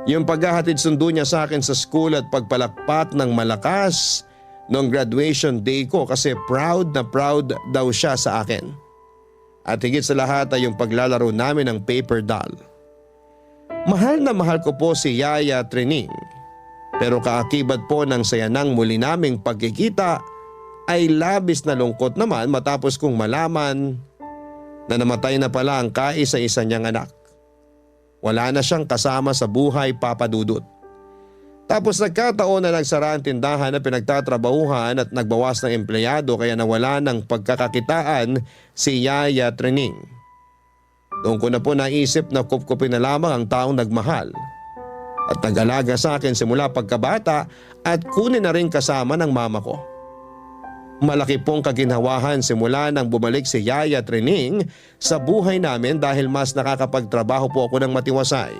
Yung paghahatid sundo niya sa akin sa school at pagpalakpak ng malakas noong graduation day ko kasi proud na proud daw siya sa akin. At higit sa lahat ay yung paglalaro namin ng paper doll. Mahal na mahal ko po si Yaya Trining. Pero kaakibat po ng saya ng muli naming pagkikita ay labis na lungkot naman matapos kong malaman na namatay na pala ang kaisa-isa niyang anak. Wala na siyang kasama sa buhay, Papa Dudut. Tapos nagkataon na nagsara ang tindahan na pinagtatrabahuhan at nagbawas ng empleyado kaya nawala ng pagkakakitaan si Yaya Trining. Doon ko na po naisip na kupkupin na lamang ang taong nagmahal at nag-alaga sa akin simula pagkabata at kunin na rin kasama ng mama ko. Malaki pong kaginhawahan simula nang bumalik si Yaya Trining sa buhay namin dahil mas nakakapagtrabaho po ako ng matiwasay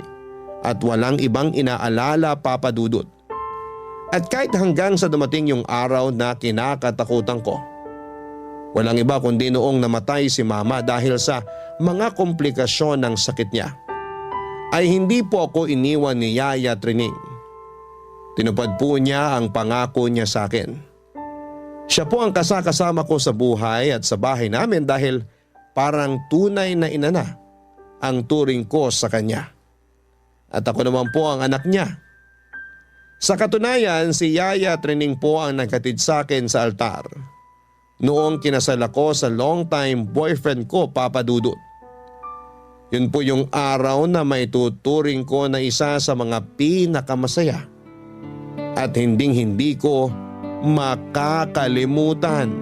at walang ibang inaalala, Papa Dudut. At kahit hanggang sa dumating yung araw na kinakatakutan ko, walang iba kundi noong namatay si Mama dahil sa mga komplikasyon ng sakit niya. ay hindi po ako iniwan ni Yaya Trining. Tinupad po niya ang pangako niya sa akin. Siya po ang kasakasama ko sa buhay at sa bahay namin dahil parang tunay na ina na ang turing ko sa kanya. At ako naman po ang anak niya. Sa katunayan, si Yaya Trining po ang naghatid sa akin sa altar noong kinasal ako sa long-time boyfriend ko, Papa Dudut. Yun po yung araw na maituturing ko na isa sa mga pinakamasaya at hinding-hindi ko makakalimutan.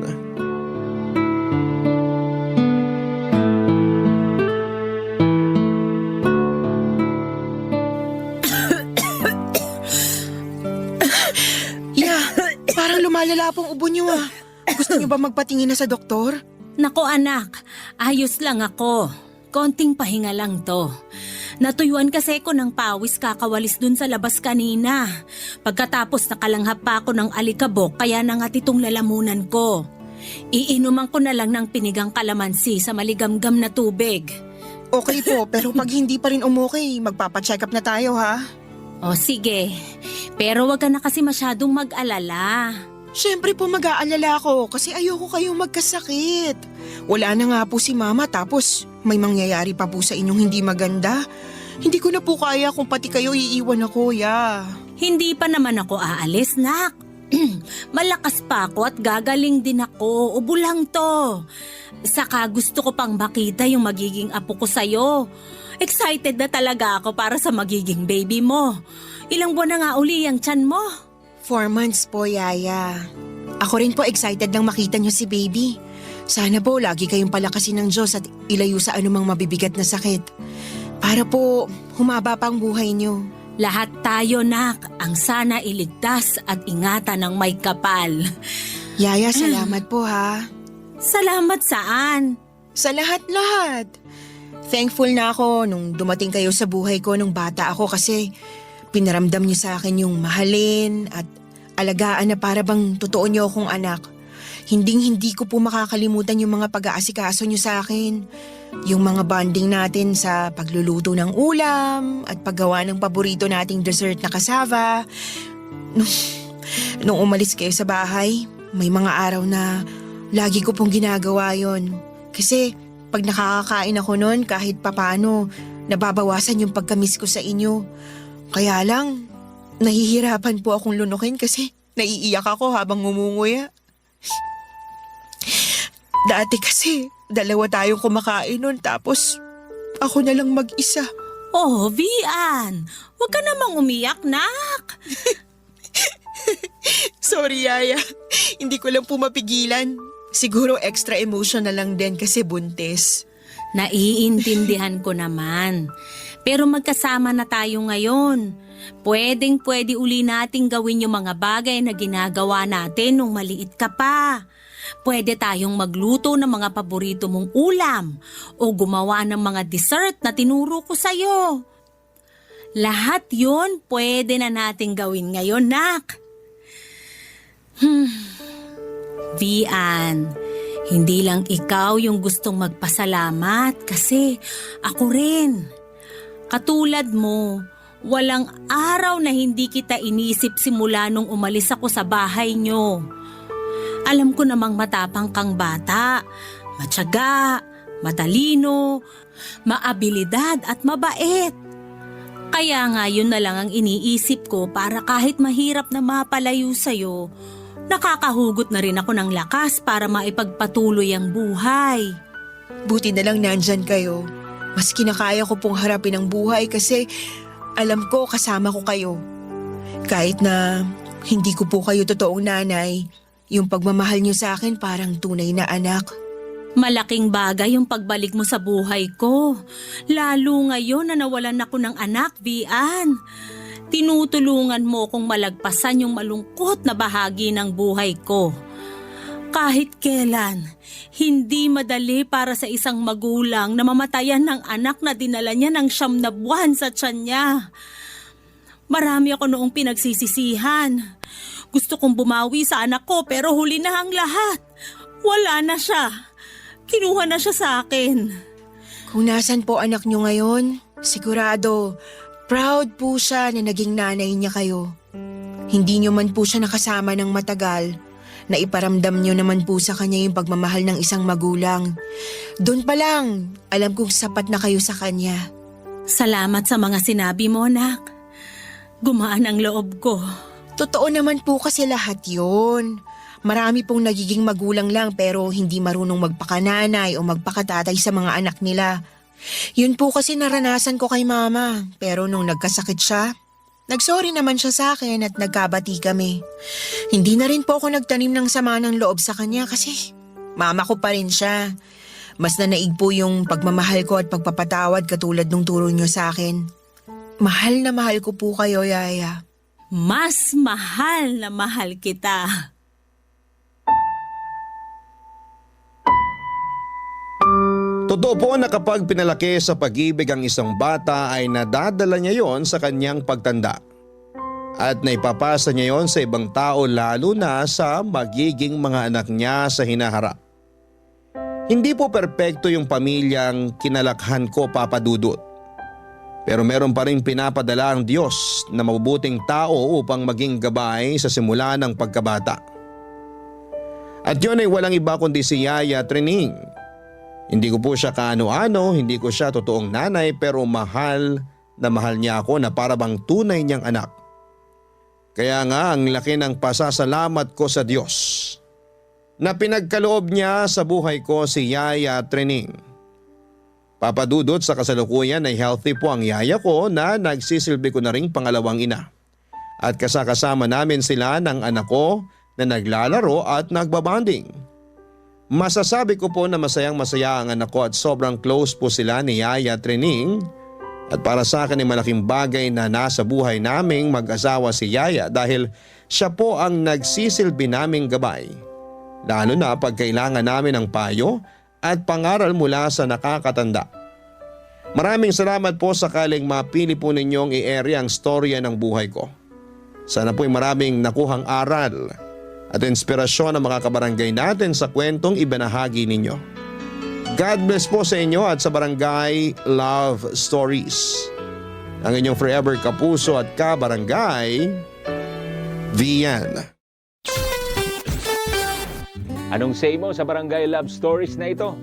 Parang lumalala pong ubo niyo ah. Gusto niyo ba magpatingin na sa doktor? Nako anak, ayos lang ako. Konting pahinga lang to. Natuyuan kasi ko ng pawis kakawalis dun sa labas kanina. Pagkatapos nakalanghap pa ako ng alikabok kaya nangat itong lalamunan ko. Iinuman ko na lang ng pinigang kalamansi sa maligamgam na tubig. Okay po, pero pag hindi pa rin umukay, magpapacheck up na tayo ha. O sige, pero wag ka na kasi masyadong mag-alala. Siyempre po mag-aalala ako kasi ayoko kayong magkasakit. Wala na nga po si Mama tapos may mangyayari pa po sa inyong hindi maganda. Hindi ko na po kaya kung pati kayo iiwan ako, ya. Hindi pa naman ako aalis, nak. Malakas pa ako at gagaling din ako. Ubo lang to. Saka gusto ko pang makita yung magiging apo ko sa'yo. Excited na talaga ako para sa magiging baby mo. Ilang buwan na nga uli ang tiyan mo? 4 months po, Yaya. Ako rin po excited nang makita niyo si baby. Sana po lagi kayong palakasin ng Diyos at ilayo sa anumang mabibigat na sakit. Para po humaba pang buhay niyo. Lahat tayo, nak, ang sana iligtas at ingatan ng may kapal. Yaya, salamat po ha. Salamat saan? Sa lahat-lahat. Thankful na ako nung dumating kayo sa buhay ko nung bata ako kasi pinaramdam niyo sa akin yung mahalin at alagaan na para bang totoo niyo akong anak. Hinding-hindi ko po makakalimutan yung mga pag-aasikaso niyo sa akin. Yung mga bonding natin sa pagluluto ng ulam at paggawa ng paborito nating dessert na cassava. Nung umalis kayo sa bahay, may mga araw na lagi ko pong ginagawa yon. Kasi pag nakakakain ako noon kahit papano, nababawasan yung pagkamiss ko sa inyo. Kaya lang, nahihirapan po akong lunukin kasi naiiyak ako habang ngumunguya. Dati kasi, 2 tayong kumakain nun tapos ako na lang mag-isa. Oh, Vian, huwag ka namang umiyak, nak. Sorry, Yaya. Hindi ko lang po mapigilan. Siguro extra emotional lang din kasi buntis. Naiintindihan ko naman. Pero magkasama na tayo ngayon. Pwedeng-pwede uli nating gawin yung mga bagay na ginagawa natin nung maliit ka pa. Pwede tayong magluto ng mga paborito mong ulam o gumawa ng mga dessert na tinuro ko sa'yo. Lahat yun pwede na nating gawin ngayon, nak. Vian, hindi lang ikaw yung gustong magpasalamat kasi ako rin. Katulad mo, walang araw na hindi kita inisip simula nung umalis ako sa bahay nyo. Alam ko namang matapang kang bata, matyaga, matalino, maabilidad at mabait. Kaya nga yun na lang ang iniisip ko para kahit mahirap na mapalayo sa'yo, nakakahugot na rin ako ng lakas para maipagpatuloy ang buhay. Buti na lang nandyan kayo. Mas kinakaya ko pong harapin ang buhay kasi alam ko kasama ko kayo. Kahit na hindi ko po kayo totoong nanay, yung pagmamahal niyo sa akin parang tunay na anak. Malaking bagay yung pagbalik mo sa buhay ko. Lalo ngayon na nawalan ako ng anak, Vian. Tinutulungan mo kong malagpasan yung malungkot na bahagi ng buhay ko. Kahit kailan, hindi madali para sa isang magulang na mamatayan ng anak na dinala niya ng 9 na buwan sa tiyan niya. Marami ako noong pinagsisisihan. Gusto kong bumawi sa anak ko pero huli na ang lahat. Wala na siya. Kinuha na siya sa akin. Kung nasan po anak niyo ngayon, Sigurado, proud po siya na naging nanay niya kayo. Hindi niyo man po siya nakasama ng matagal. Naiparamdam niyo naman po sa kanya yung pagmamahal ng isang magulang. Doon pa lang, alam kong sapat na kayo sa kanya. Salamat sa mga sinabi mo, anak. Gumaan ang loob ko. Totoo naman po kasi lahat yun. Marami pong nagiging magulang lang pero hindi marunong magpakananay o magpakatatay sa mga anak nila. Yun po kasi naranasan ko kay mama. Pero nung nagkasakit siya, nagsorry naman siya sa akin at nagkabati kami. Hindi na rin po ako nagtanim ng sama ng loob sa kanya kasi mama ko pa rin siya. Mas nanaig po yung pagmamahal ko at pagpapatawad katulad nung turo niyo sa akin. Mahal na mahal ko po kayo, Yaya. Mas mahal na mahal kita. Totoo po na kapag pinalaki sa pag-ibig ang isang bata ay nadadala niya yon sa kanyang pagtanda. At naipapasa niya yon sa ibang tao lalo na sa magiging mga anak niya sa hinaharap. Hindi po perpekto yung pamilyang kinalakhan ko, Papa Dudut. Pero meron pa rin pinapadala ang Diyos na mabubuting tao upang maging gabay sa simula ng pagkabata. At yun ay walang iba kundi si Yaya Trining. Hindi ko po siya kaano-ano, hindi ko siya totoong nanay pero mahal na mahal niya ako na para bang tunay niyang anak. Kaya nga ang laki ng pasasalamat ko sa Diyos na pinagkaloob niya sa buhay ko si Yaya Trining. Papadudot sa kasalukuyan ay healthy po ang yaya ko na nagsisilbi ko na ring pangalawang ina. At kasakasama namin sila ng anak ko na naglalaro at nagbabanding. Masasabi ko po na masayang masaya ang anak ko at sobrang close po sila ni Yaya Trining. At para sa akin ay malaking bagay na nasa buhay naming mag-asawa si Yaya dahil siya po ang nagsisilbi naming gabay. Lalo na pag kailangan namin ng payo at pangaral mula sa nakakatanda. Maraming salamat po sakaling mapili po ninyong i-area ang storya ng buhay ko. Sana po'y maraming nakuhang aral at inspirasyon ang mga kabarangay natin sa kwentong ibinahagi ninyo. God bless po sa inyo at sa Barangay Love Stories. Ang inyong forever kapuso at kabarangay, Vian. Anong say mo sa Barangay Love Stories na ito?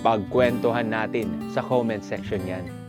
Pagkwentuhan natin sa comment section yan.